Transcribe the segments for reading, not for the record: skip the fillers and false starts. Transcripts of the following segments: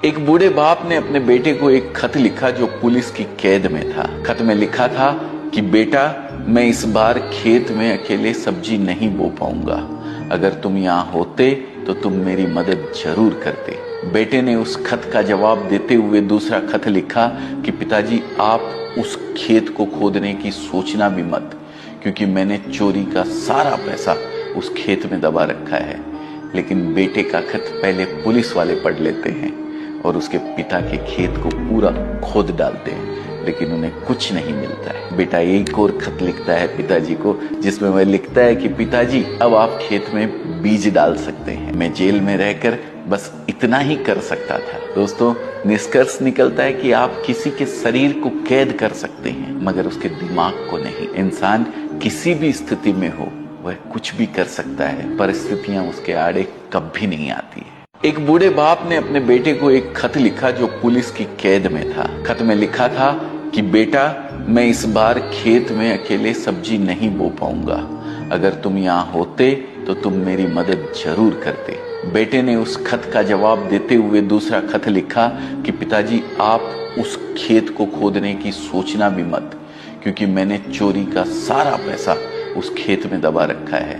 एक बूढ़े बाप ने अपने बेटे को एक खत लिखा जो पुलिस की कैद में था। खत में लिखा था कि बेटा, मैं इस बार खेत में अकेले सब्जी नहीं बो पाऊंगा। अगर तुम यहाँ होते तो तुम मेरी मदद जरूर करते। बेटे ने उस खत का जवाब देते हुए दूसरा खत लिखा कि पिताजी, आप उस खेत को खोदने की सोचना भी मत, क्योंकि मैंने चोरी का सारा पैसा उस खेत में दबा रखा है। लेकिन बेटे का खत पहले पुलिस वाले पढ़ लेते हैं और उसके पिता के खेत को पूरा खोद डालते हैं, लेकिन उन्हें कुछ नहीं मिलता है। बेटा एक और खत लिखता है पिताजी को, जिसमें वह लिखता है कि पिताजी, अब आप खेत में बीज डाल सकते हैं। मैं जेल में रहकर बस इतना ही कर सकता था। दोस्तों, निष्कर्ष निकलता है कि आप किसी के शरीर को कैद कर सकते हैं, मगर उसके दिमाग को नहीं। इंसान किसी भी स्थिति में हो, वह कुछ भी कर सकता है। परिस्थितियां उसके आड़े कभी नहीं आती है। एक बूढ़े बाप ने अपने बेटे को एक खत लिखा जो पुलिस की कैद में था। खत में लिखा था कि बेटा, मैं इस बार खेत में अकेले सब्जी नहीं बो पाऊंगा। अगर तुम यहाँ होते तो तुम मेरी मदद जरूर करते। बेटे ने उस खत का जवाब देते हुए दूसरा खत लिखा कि पिताजी, आप उस खेत को खोदने की सोचना भी मत, क्योंकि मैंने चोरी का सारा पैसा उस खेत में दबा रखा है।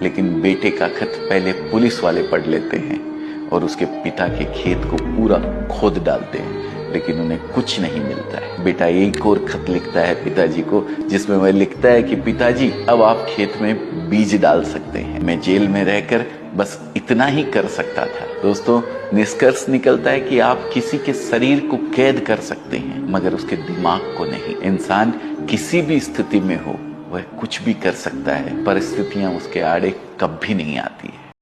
लेकिन बेटे का खत पहले पुलिस वाले पढ़ लेते हैं और उसके पिता के खेत को पूरा खोद डालते हैं, लेकिन उन्हें कुछ नहीं मिलता है। बेटा एक और खत लिखता है पिताजी को, जिसमें वह लिखता है कि पिताजी, अब आप खेत में बीज डाल सकते हैं। मैं जेल में रहकर बस इतना ही कर सकता था। दोस्तों, निष्कर्ष निकलता है कि आप किसी के शरीर को कैद कर सकते हैं, मगर उसके दिमाग को नहीं। इंसान किसी भी स्थिति में हो, वह कुछ भी कर सकता है। परिस्थितियां उसके आड़े कभी नहीं आती है।